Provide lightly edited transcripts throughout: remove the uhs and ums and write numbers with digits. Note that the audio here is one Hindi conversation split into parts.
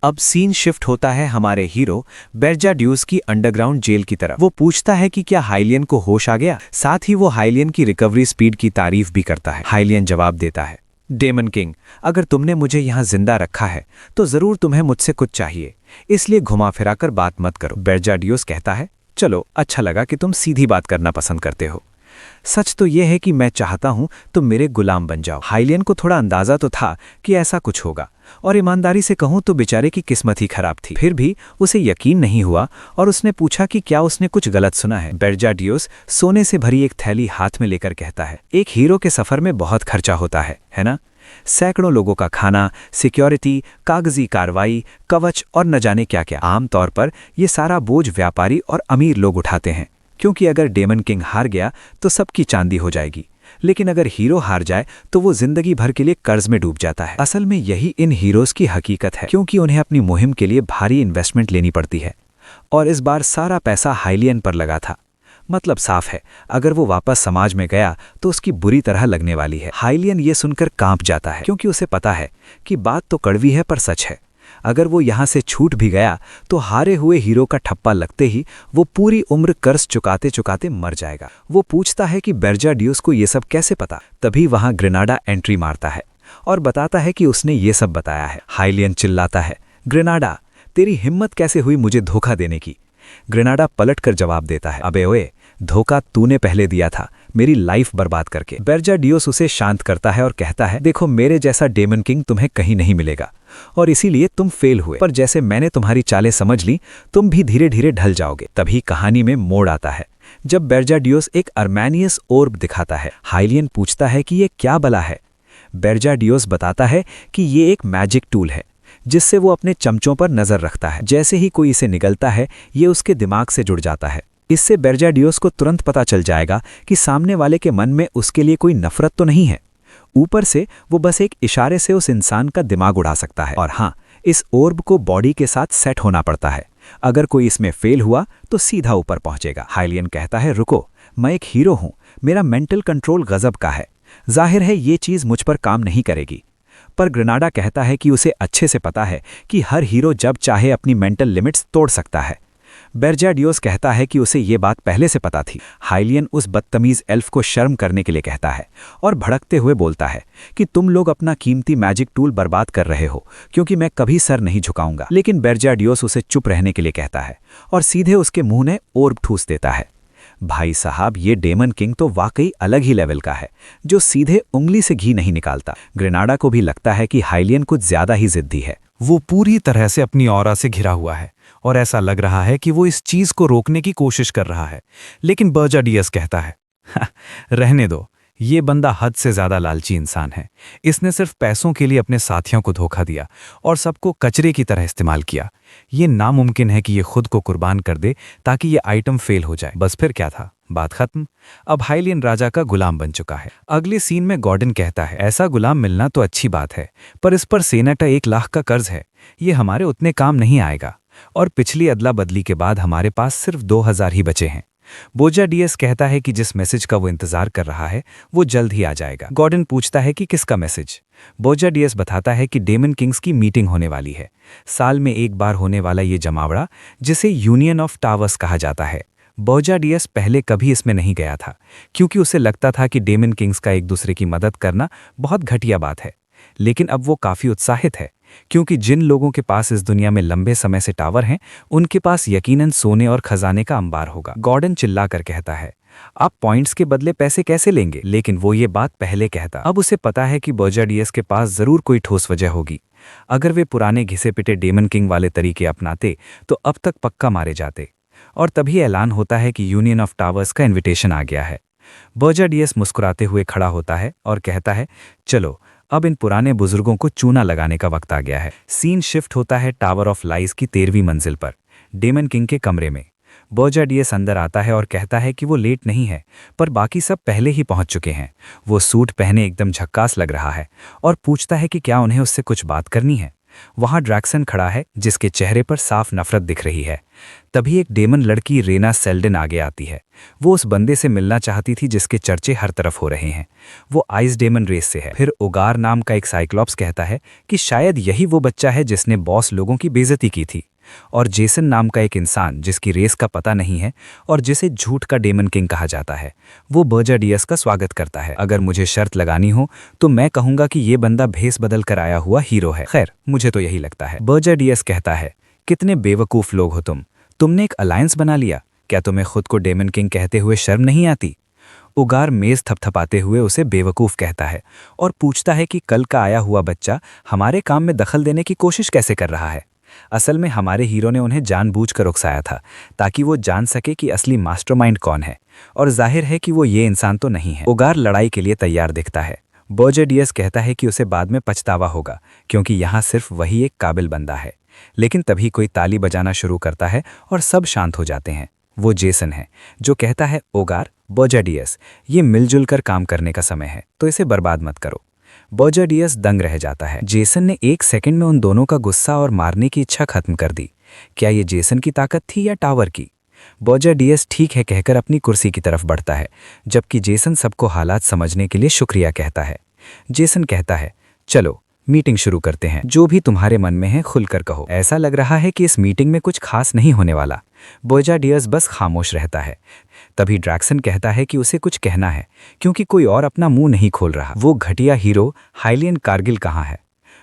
अब सीन शिफ्ट होता है हमारे हीरो बेरजा ड्यूस की अंडरग्राउंड जेल की तरफ। वो पूछता है कि क्या हाइलियन को होश आ गया। साथ ही वो हाइलियन की रिकवरी स्पीड की तारीफ भी करता है। हाइलियन जवाब देता है, डेमन किंग, अगर तुमने मुझे यहाँ जिंदा रखा है तो जरूर तुम्हें मुझसे कुछ चाहिए, इसलिए घुमा फिराकर बात मत करो। बेरजा ड्यूस कहता है, चलो अच्छा लगा कि तुम सीधी बात करना पसंद करते हो। सच तो यह है कि मैं चाहता हूं तुम मेरे गुलाम बन जाओ। हाइलियन को थोड़ा अंदाजा तो था कि ऐसा कुछ होगा, और ईमानदारी से कहूं तो बेचारे की किस्मत ही खराब थी। फिर भी उसे यकीन नहीं हुआ और उसने पूछा कि क्या उसने कुछ गलत सुना है। बेरजा ड्यूस सोने से भरी एक थैली हाथ में लेकर कहता है, एक हीरो के सफर में बहुत खर्चा होता है ना? सैकड़ों लोगों का खाना, सिक्योरिटी, कागजी कार्रवाई, कवच और न जाने क्या क्या। आमतौर पर यह सारा बोझ व्यापारी और अमीर लोग उठाते हैं, क्योंकि अगर डेमन किंग हार गया तो सबकी चांदी हो जाएगी, लेकिन अगर हीरो हार जाए तो वो जिंदगी भर के लिए कर्ज में डूब जाता है। असल में यही इन हीरोज की हकीकत है, क्योंकि उन्हें अपनी मुहिम के लिए भारी इन्वेस्टमेंट लेनी पड़ती है, और इस बार सारा पैसा हाइलियन पर लगा था। मतलब साफ है, अगर वो वापस समाज में गया तो उसकी बुरी तरह लगने वाली है। हाइलियन ये सुनकर कांप जाता है, क्योंकि उसे पता है कि बात तो कड़वी है पर सच है। अगर वो यहाँ से छूट भी गया तो हारे हुए हीरो का ठप्पा लगते ही वो पूरी उम्र कर्ज चुकाते चुकाते मर जाएगा। वो पूछता है कि बेरजा ड्यूस को ये सब कैसे पता। तभी वहां ग्रेनाडा एंट्री मारता है और बताता है कि उसने ये सब बताया है। हाइलियन चिल्लाता है, ग्रेनाडा, तेरी हिम्मत कैसे हुई मुझे धोखा देने की? ग्रेनाडा पलटकर जवाब देता है, अबे ओए, धोखा तूने पहले दिया था, मेरी लाइफ बर्बाद करके। बेरजा ड्यूस उसे शांत करता है और कहता है, देखो, मेरे जैसा डेमन किंग तुम्हें कहीं नहीं मिलेगा, और इसीलिए तुम फेल हुए, पर जैसे मैंने तुम्हारी चालें समझ ली, तुम भी धीरे धीरे ढल जाओगे। तभी कहानी में मोड़ आता है, जब बेरजा ड्यूस एक अर्मेनियस ओर्ब दिखाता है। हाइलियन पूछता है कि ये क्या बला है। बेरजा ड्यूस बताता है कि ये एक मैजिक टूल है, जिससे वो अपने चमचों पर नजर रखता है। जैसे ही कोई इसे निगलता है, ये उसके दिमाग से जुड़ जाता है। इससे बेरजा ड्यूस को तुरंत पता चल जाएगा कि सामने वाले के मन में उसके लिए कोई नफरत तो नहीं है। ऊपर से वो बस एक इशारे से उस इंसान का दिमाग उड़ा सकता है। और हाँ, इस ओर्ब को बॉडी के साथ सेट होना पड़ता है। अगर कोई इसमें फेल हुआ तो सीधा ऊपर पहुंचेगा। हाइलियन कहता है, रुको, मैं एक हीरो हूं, मेरा मेंटल कंट्रोल गजब का है, जाहिर है ये चीज मुझ पर काम नहीं करेगी। पर ग्रेनाडा कहता है कि उसे अच्छे से पता है कि हर हीरो जब चाहे अपनी मेंटल लिमिट्स तोड़ सकता है। बेरजा ड्यूस कहता है कि उसे ये बात पहले से पता थी। हाइलियन उस बदतमीज एल्फ को शर्म करने के लिए कहता है और भड़कते हुए बोलता है कि तुम लोग अपना कीमती मैजिक टूल बर्बाद कर रहे हो, क्योंकि मैं कभी सर नहीं झुकाऊंगा। लेकिन बेरजा ड्यूस उसे चुप रहने के लिए कहता है और सीधे उसके मुंह ने ओर्ब ठूस देता है। भाई साहब, ये डेमन किंग तो वाकई अलग ही लेवल का है, जो सीधे उंगली से घी नहीं निकालता। ग्रेनाडा को भी लगता है कि हाइलियन कुछ ज्यादा ही जिद्दी है। वो पूरी तरह से अपनी ऑरा से घिरा हुआ है और ऐसा लग रहा है कि वो इस चीज को रोकने की कोशिश कर रहा है। लेकिन बेरजा ड्यूस कहता है, रहने दो, ये बंदा हद से ज्यादा लालची इंसान है। इसने सिर्फ पैसों के लिए अपने साथियों को धोखा दिया और सबको कचरे की तरह इस्तेमाल किया। ये नामुमकिन है कि ये खुद को कुर्बान कर दे ताकि ये आइटम फेल हो जाए। बस फिर क्या था, बात खत्म। अब हाइलियन राजा का गुलाम बन चुका है। अगले सीन में गॉर्डन कहता है, ऐसा गुलाम मिलना तो अच्छी बात है, पर इस पर सेनेटा 1 लाख का कर्ज है, ये हमारे उतने काम नहीं आएगा, और पिछली अदला बदली के बाद हमारे पास सिर्फ 2000 ही बचे हैं। बेरजा ड्यूस कहता है कि जिस मैसेज का वो इंतजार कर रहा है वो जल्द ही आ जाएगा। गॉर्डन पूछता है कि किसका मैसेज। बेरजा ड्यूस बताता है कि डेमन किंग्स की मीटिंग होने वाली है, साल में एक बार होने वाला ये जमावड़ा, जिसे यूनियन ऑफ टावर्स कहा जाता है। बेरजा ड्यूस पहले कभी इसमें नहीं गया था, क्योंकि उसे लगता था कि डेमन किंग्स का एक दूसरे की मदद करना बहुत घटिया बात है। लेकिन अब वो काफी उत्साहित है, क्योंकि जिन लोगों के पास इस दुनिया में लंबे समय से टावर हैं, उनके पास यकीनन सोने और खजाने का अंबार होगा। गॉर्डन चिल्लाकर कहता है, आप पॉइंट्स के बदले पैसे कैसे लेंगे? लेकिन वो ये बात पहले कहता। अब उसे पता है कि बेरजा ड्यूस के पास जरूर कोई ठोस वजह होगी। अगर वे पुराने घिसे पिटे डेमन किंग वाले तरीके अपनाते तो अब तक पक्का मारे जाते। और तभी ऐलान होता है कि यूनियन ऑफ टावर्स का इन्विटेशन आ गया है। बेरजा ड्यूस मुस्कुराते हुए खड़ा होता है और कहता है, चलो, अब इन पुराने बुजुर्गों को चूना लगाने का वक्त आ गया है। सीन शिफ्ट होता है टावर ऑफ लाइज की 13वीं मंजिल पर, डेमन किंग के कमरे में। बेरजा ड्यूस अंदर आता है और कहता है कि वो लेट नहीं है, पर बाकी सब पहले ही पहुंच चुके हैं। वो सूट पहने एकदम झक्कास लग रहा है और पूछता है कि क्या उन्हें उससे कुछ बात करनी है। वहां ड्रैक्सन खड़ा है, जिसके चेहरे पर साफ नफरत दिख रही है। तभी एक डेमन लड़की रेना सेल्डन आगे आती है। वो उस बंदे से मिलना चाहती थी जिसके चर्चे हर तरफ हो रहे हैं। वो आइस डेमन रेस से है। फिर ओगार नाम का एक साइक्लॉप्स कहता है कि शायद यही वो बच्चा है जिसने बॉस लोगों की बेइज्जती की थी। और जेसन नाम का एक इंसान जिसकी रेस का पता नहीं है और जिसे झूठ का डेमन किंग कहा जाता है, वो बर्जा डियस का स्वागत करता है। अगर मुझे शर्त लगानी हो तो मैं कहूंगा कि ये बंदा भेस बदल कर आया हुआ हीरो है। खैर, मुझे तो यही लगता है। बर्जा डियस कहता है, कितने बेवकूफ लोग हो तुमने एक अलायंस बना लिया। क्या तुम्हें खुद को डेमन किंग कहते हुए शर्म नहीं आती? उगार मेज थपथपाते हुए उसे बेवकूफ कहता है और पूछता है कि कल का आया हुआ बच्चा हमारे काम में दखल देने की कोशिश कैसे कर रहा है। असल में हमारे हीरो ने उन्हें जानबूझकर उकसाया था ताकि वो जान सके कि असली मास्टरमाइंड कौन है, और जाहिर है कि वो ये इंसान तो नहीं है। उगार लड़ाई के लिए तैयार दिखता है। बर्जा डियस कहता है कि उसे बाद में पछतावा होगा क्योंकि यहाँ सिर्फ वही एक काबिल बंदा है। लेकिन तभी कोई ताली बजाना शुरू करता है और सब शांत हो जाते हैं। वो जेसन है, जो कहता है, ओगार, बर्जा डियस, ये मिलजुल कर काम करने का समय है, तो इसे बर्बाद मत करो। बर्जा डियस दंग रह जाता है। जेसन ने 1 सेकंड में उन दोनों का गुस्सा और मारने की इच्छा खत्म कर दी। क्या ये जेसन की ताकत थी या टावर की? बर्जा डियस ठीक है कहकर अपनी कुर्सी की तरफ बढ़ता है, जबकि जेसन सबको हालात समझने के लिए शुक्रिया कहता है। जेसन कहता है, चलो मीटिंग शुरू करते हैं। जो भी तुम्हारे मन में है खुलकर कहो। ऐसा लग रहा है कि इस मीटिंग में कुछ खास नहीं होने वाला। बर्जा डियस बस खामोश रहता है। तभी ड्रैक्सन कहता है कि उसे कुछ कहना है क्योंकि कोई और अपना मुंह नहीं खोल रहा। वो घटिया हीरो हाइलियन कारगिल कहाँ है?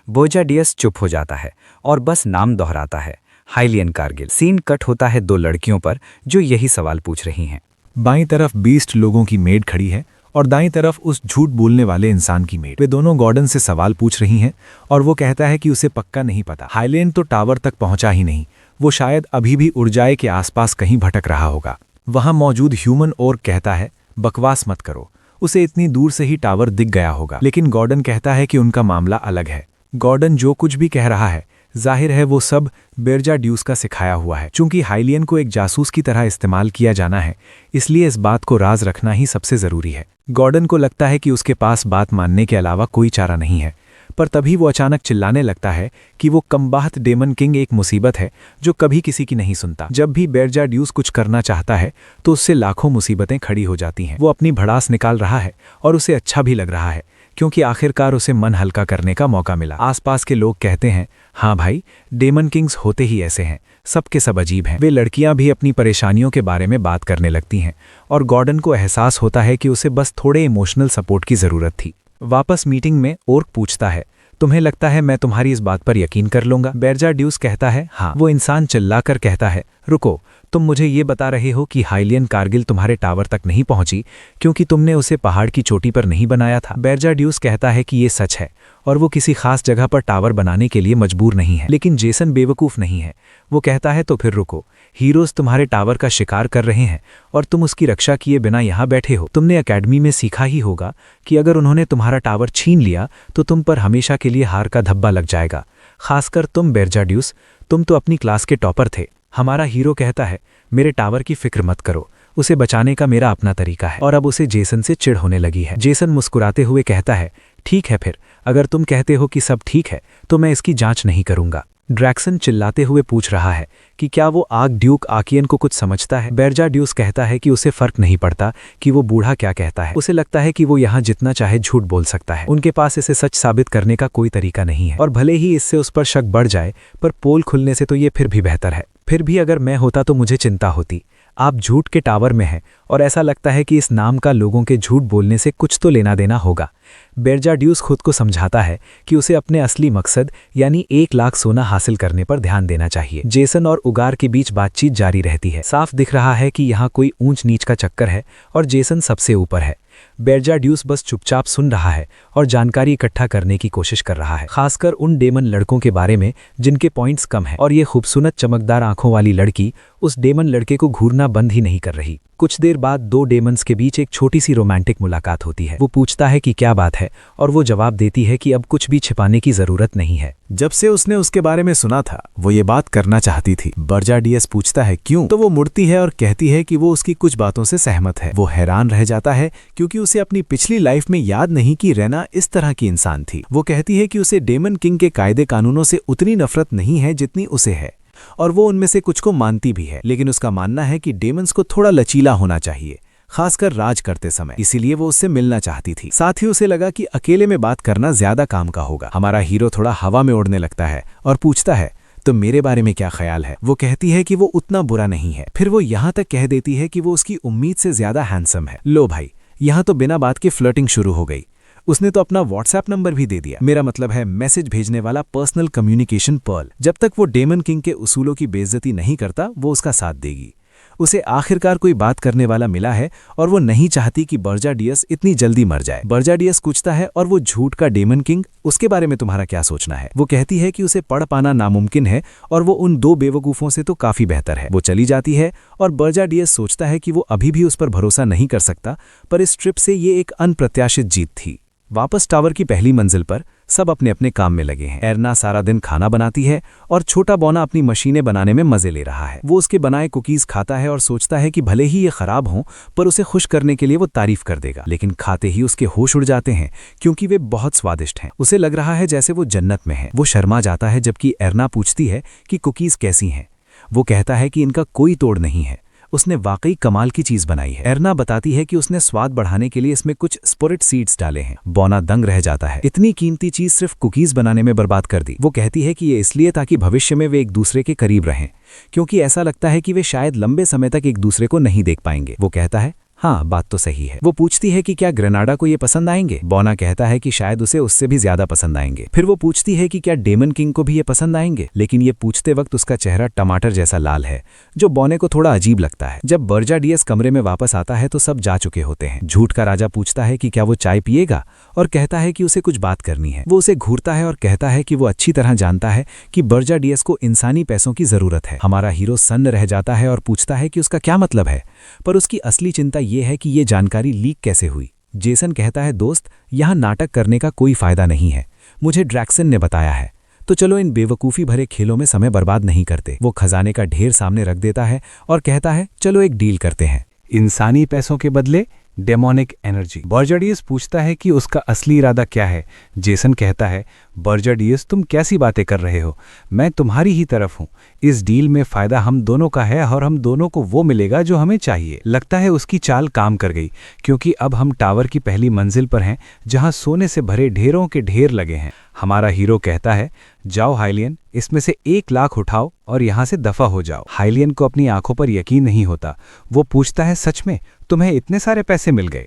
बर्जा डियस चुप हो जाता है और बस नाम दोहराता है, हाइलियन कारगिल। सीन कट होता है 2 लड़कियों पर जो यही सवाल पूछ रही हैं। बाईं तरफ 20 लोगों की मेड खड़ी है और दाईं तरफ उस झूठ बोलने वाले इंसान की मेड। वे दोनों गॉर्डन से सवाल पूछ रही हैं और वो कहता है कि उसे पक्का नहीं पता। हाइलैंड तो टावर तक पहुंचा ही नहीं, वो शायद अभी भी उर्जाए के आसपास कहीं भटक रहा होगा। वहां मौजूद ह्यूमन और कहता है, बकवास मत करो, उसे इतनी दूर से ही टावर दिख गया होगा। लेकिन गॉर्डन कहता है कि उनका मामला अलग है। गॉर्डन जो कुछ भी कह रहा है जाहिर है वो सब बर्जा ड्यूस का सिखाया हुआ है। चूंकि हाइलियन को एक जासूस की तरह इस्तेमाल किया जाना है, इसलिए इस बात को राज रखना ही सबसे जरूरी है। गॉर्डन को लगता है कि उसके पास बात मानने के अलावा कोई चारा नहीं है, पर तभी वो अचानक चिल्लाने लगता है कि वो कमबाख्त डेमन किंग एक मुसीबत है जो कभी किसी की नहीं सुनता। जब भी बर्जा ड्यूस कुछ करना चाहता है तो उससे लाखों मुसीबतें खड़ी हो जाती हैं। वो अपनी भड़ास निकाल रहा है और उसे अच्छा भी लग रहा है क्योंकि आखिरकार उसे मन हल्का करने का मौका मिला। आसपास के लोग कहते हैं, हाँ भाई, डेमन किंग्स होते ही ऐसे हैं, सबके सब अजीब हैं। वे लड़कियां भी अपनी परेशानियों के बारे में बात करने लगती हैं और गॉर्डन को एहसास होता है कि उसे बस थोड़े इमोशनल सपोर्ट की ज़रूरत थी। वापस मीटिंग में ओर्क पूछता है, तुम्हें लगता है मैं तुम्हारी इस बात पर यकीन कर लूंगा? बर्जा ड्यूस कहता है, हाँ। वो इंसान चिल्लाकर कहता है, रुको, तुम मुझे ये बता रहे हो कि हाइलियन कारगिल तुम्हारे टावर तक नहीं पहुंची क्योंकि तुमने उसे पहाड़ की चोटी पर नहीं बनाया था? बर्जा ड्यूस कहता है कि ये सच है और वो किसी खास जगह पर टावर बनाने के लिए मजबूर नहीं है। लेकिन जेसन बेवकूफ़ नहीं है। वो कहता है, तो फिर रुको, हीरोज तुम्हारे टावर का शिकार कर रहे हैं और तुम उसकी रक्षा किए बिना यहाँ बैठे हो। तुमने अकेडमी में सीखा ही होगा कि अगर उन्होंने तुम्हारा टावर छीन लिया तो तुम पर हमेशा के लिए हार का धब्बा लग जाएगा। खासकर तुम बर्जा ड्यूस, तुम तो अपनी क्लास के टॉपर थे। हमारा हीरो कहता है, मेरे टावर की फिक्र मत करो, उसे बचाने का मेरा अपना तरीका है। और अब उसे जेसन से चिढ़ होने लगी है। जेसन मुस्कुराते हुए कहता है, ठीक है फिर, अगर तुम कहते हो कि सब ठीक है तो मैं इसकी जांच नहीं करूंगा। ड्रैक्सन चिल्लाते हुए पूछ रहा है कि क्या वो आग ड्यूक आकियन को कुछ समझता है? बर्जा ड्यूस कहता है कि उसे फर्क नहीं पड़ता कि वो बूढ़ा क्या कहता है। उसे लगता है कि वो यहाँ जितना चाहे झूठ बोल सकता है। उनके पास इसे सच साबित करने का कोई तरीका नहीं है और भले ही इससे उस पर शक बढ़ जाए, पर पोल खुलने से तो ये फिर भी बेहतर है। फिर भी अगर मैं होता तो मुझे चिंता होती। आप झूठ के टावर में हैं और ऐसा लगता है कि इस नाम का लोगों के झूठ बोलने से कुछ तो लेना देना होगा। बर्जा ड्यूस खुद को समझाता है कि उसे अपने असली मकसद यानी 1 लाख सोना हासिल करने पर ध्यान देना चाहिए। जेसन और उगार के बीच बातचीत जारी रहती है। साफ दिख रहा है कि यहाँ कोई ऊंच नीच का चक्कर है और जेसन सबसे ऊपर है। बर्जा ड्यूस बस चुपचाप सुन रहा है और जानकारी इकट्ठा करने की कोशिश कर रहा है, खासकर उन डेमन लड़कों के बारे में जिनके पॉइंट्स कम हैं। और ये खूबसूरत चमकदार आंखों वाली लड़की उस डेमन लड़के को घूरना बंद ही नहीं कर रही। कुछ देर बाद दो डेमन्स के बीच एक छोटी सी रोमांटिक मुलाकात होती है। वो पूछता है कि क्या बात है और वो जवाब देती है कि अब कुछ भी छिपाने की जरूरत नहीं है। जब से उसने उसके बारे में सुना था वो ये बात करना चाहती थी। बर्जा डीएस पूछता है क्यों, तो वो मुड़ती है और कहती है कि वो उसकी कुछ बातों से सहमत है। वो हैरान रह जाता है क्योंकि उसे अपनी पिछली लाइफ में याद नहीं कि रेना इस तरह की इंसान थी। वो कहती है कि उसे डेमन किंग के कायदे कानूनों से उतनी नफरत नहीं है जितनी उसे है, और वो उनमें से कुछ को मानती भी है, लेकिन उसका मानना है कि डेमन्स को थोड़ा लचीला होना चाहिए, खासकर राज करते समय। इसीलिए वो उससे मिलना चाहती थी। साथ ही उसे लगा कि अकेले में बात करना ज्यादा काम का होगा। हमारा हीरो थोड़ा हवा में उड़ने लगता है और पूछता है तो मेरे बारे में क्या ख्याल है। वो कहती है कि वो उतना बुरा नहीं है। फिर वो यहाँ तक कह देती है कि वो उसकी उम्मीद से ज्यादा हैंडसम है। लो भाई, यहाँ तो बिना बात के फ्लर्टिंग शुरू हो गई। उसने तो अपना व्हाट्सएप नंबर भी दे दिया। मेरा मतलब है मैसेज भेजने वाला पर्सनल कम्युनिकेशन पर्ल। जब तक वो डेमन किंग के उसूलों की बेइज्जती नहीं करता वो उसका साथ देगी। उसे आखिरकार कोई बात करने वाला मिला है और वो नहीं चाहती कि बर्जा डीएस इतनी जल्दी मर जाए। बर्जा डीएस पूछता है और वो झूठ का डेमन किंग, उसके बारे में तुम्हारा क्या सोचना है। वो कहती है कि उसे पढ़ पाना नामुमकिन है और वो उन दो बेवकूफ़ों से तो काफ़ी बेहतर है। वो चली जाती है और बर्जा डीएस सोचता है कि वो अभी भी उस पर भरोसा नहीं कर सकता, पर इस ट्रिप से ये एक अनप्रत्याशित जीत थी। वापस टावर की पहली मंजिल पर सब अपने अपने काम में लगे हैं। एरना सारा दिन खाना बनाती है और छोटा बौना अपनी मशीनें बनाने में मजे ले रहा है। वो उसके बनाए कुकीज खाता है और सोचता है कि भले ही ये खराब हों पर उसे खुश करने के लिए वो तारीफ कर देगा, लेकिन खाते ही उसके होश उड़ जाते हैं क्योंकि वे बहुत स्वादिष्ट हैं। उसे लग रहा है जैसे वो जन्नत में है। वो शर्मा जाता है जबकि एरना पूछती है कि कुकीज कैसी हैं। वो कहता है कि इनका कोई तोड़ नहीं है, उसने वाकई कमाल की चीज बनाई है। एरना बताती है कि उसने स्वाद बढ़ाने के लिए इसमें कुछ स्पोरेट सीड्स डाले हैं। बौना दंग रह जाता है, इतनी कीमती चीज सिर्फ कुकीज बनाने में बर्बाद कर दी। वो कहती है कि ये इसलिए ताकि भविष्य में वे एक दूसरे के करीब रहें, क्योंकि ऐसा लगता है कि वे शायद लंबे समय तक एक दूसरे को नहीं देख पाएंगे। वो कहता है हाँ, बात तो सही है। वो पूछती है कि क्या ग्रेनाडा को ये पसंद आएंगे। बौना कहता है कि शायद उसे उससे भी ज्यादा पसंद आएंगे। फिर वो पूछती है कि क्या डेमन किंग को भी ये पसंद आएंगे, लेकिन ये पूछते वक्त उसका चेहरा टमाटर जैसा लाल है, जो बौने को थोड़ा अजीब लगता है। जब बर्जा डीएस कमरे में वापस आता है तो सब जा चुके होते हैं। झूठ का राजा पूछता है कि क्या वो चाय पिएगा और कहता है कि उसे कुछ बात करनी है। वो उसे घूरता है और कहता है कि वो अच्छी तरह जानता है कि बर्जा डीएस को इंसानी पैसों की जरूरत है। हमारा हीरो सन्न रह जाता है और पूछता है कि उसका क्या मतलब है, पर उसकी असली चिंता ये है कि ये जानकारी लीक कैसे हुई। जेसन कहता है दोस्त, यहाँ नाटक करने का कोई फायदा नहीं है, मुझे ड्रैक्सन ने बताया है, तो चलो इन बेवकूफ़ी भरे खेलों में समय बर्बाद नहीं करते। वो खजाने का ढेर सामने रख देता है और कहता है चलो एक डील करते हैं, इंसानी पैसों के बदले डेमोनिक एनर्जी। बर्जा डीएस पूछता है कि उसका असली इरादा क्या है। जेसन कहता है बर्जा डीएस, तुम कैसी बातें कर रहे हो, मैं तुम्हारी ही तरफ हूँ। इस डील में फ़ायदा हम दोनों का है और हम दोनों को वो मिलेगा जो हमें चाहिए। लगता है उसकी चाल काम कर गई, क्योंकि अब हम टावर की पहली मंजिल पर हैं जहाँ सोने से भरे ढेरों के ढेर लगे हैं। हमारा हीरो कहता है जाओ हाइलियन, इसमें से 1 लाख उठाओ और यहाँ से दफा हो जाओ। हाइलियन को अपनी आंखों पर यकीन नहीं होता। वो पूछता है सच में तुम्हें इतने सारे पैसे मिल गए।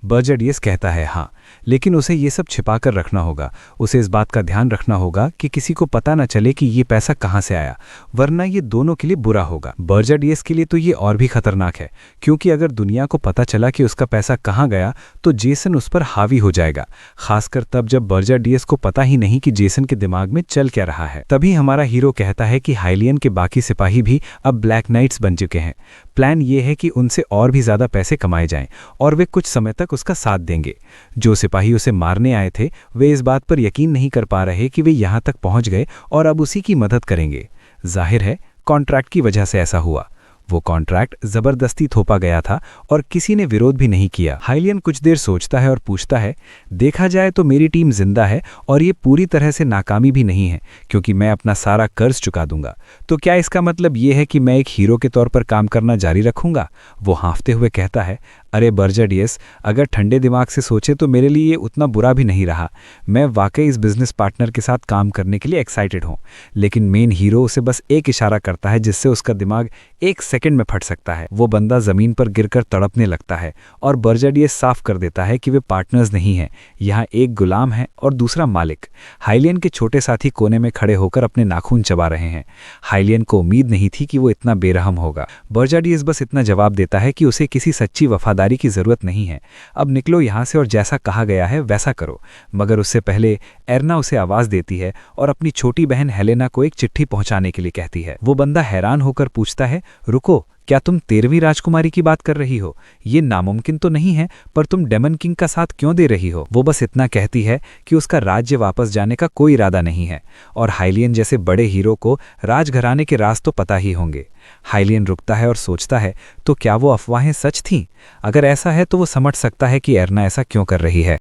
बर्जा डीएस कहता है हाँ, लेकिन उसे ये सब छिपा कर रखना होगा। उसे इस बात का ध्यान रखना होगा कि किसी को पता न चले कि ये पैसा कहाँ से आया, वरना ये दोनों के लिए बुरा होगा। बर्जा डीएस के लिए तो ये और भी खतरनाक है, क्योंकि अगर दुनिया को पता चला कि उसका पैसा कहाँ गया तो जेसन उस पर हावी हो जाएगा, खासकर तब जब बर्जा डीएस को पता ही नहीं कि जेसन के दिमाग में चल क्या रहा है। तभी हमारा हीरो कहता है कि हाइलियन के बाकी सिपाही भी अब ब्लैक नाइट्स बन चुके हैं। प्लान ये है कि उनसे और भी ज़्यादा पैसे कमाए जाएं और वे कुछ समय तक उसका साथ देंगे। जो सिपाही उसे मारने आए थे वे इस बात पर यकीन नहीं कर पा रहे कि वे यहाँ तक पहुँच गए और अब उसी की मदद करेंगे। जाहिर है कॉन्ट्रैक्ट की वजह से ऐसा हुआ। वो कॉन्ट्रैक्ट जबरदस्ती थोपा गया था और किसी ने विरोध भी नहीं किया। हाइलियन कुछ देर सोचता है और पूछता है देखा जाए तो मेरी टीम जिंदा है और ये पूरी तरह से नाकामी भी नहीं है, क्योंकि मैं अपना सारा कर्ज चुका दूंगा। तो क्या इसका मतलब ये है कि मैं एक हीरो के तौर पर काम करना जारी रखूंगा? वो हाँफते हुए कहता है अरे बर्जा डीएस, अगर ठंडे दिमाग से सोचे तो मेरे लिए ये उतना बुरा भी नहीं रहा। मैं वाकई इस बिजनेस पार्टनर के साथ काम करने के लिए एक्साइटेड हूँ, लेकिन मेन हीरो उसे बस एक इशारा करता है जिससे उसका दिमाग 1 सेकंड में फट सकता है। वो बंदा जमीन पर गिरकर तड़पने लगता है और बर्जा डीएस साफ कर देता है कि वे पार्टनर्स नहीं हैं, यहाँ एक गुलाम है और दूसरा मालिक। हाइलियन के छोटे साथी कोने में खड़े होकर अपने नाखून चबा रहे हैं। हाइलियन को उम्मीद नहीं थी कि वो इतना बेरहम होगा। बर्जा डीएस बस इतना जवाब देता है कि उसे किसी सच्ची वफादारी की जरूरत नहीं है, अब निकलो यहाँ से और जैसा कहा गया है वैसा करो। मगर उससे पहले एरना उसे आवाज देती है और अपनी छोटी बहन हेलेना को एक चिट्ठी पहुंचाने के लिए कहती है। वो बंदा हैरान होकर पूछता है रुको, क्या तुम 13वीं राजकुमारी की बात कर रही हो? ये नामुमकिन तो नहीं है, पर तुम डेमन किंग का साथ क्यों दे रही हो? वो बस इतना कहती है कि उसका राज्य वापस जाने का कोई इरादा नहीं है, और हाइलियन जैसे बड़े हीरो को राजघराने के राज तो पता ही होंगे। हाइलियन रुकता है और सोचता है, तो क्या वो अफवाहें सच थीं? अगर ऐसा है तो वो समझ सकता है कि एरना ऐसा क्यों कर रही है।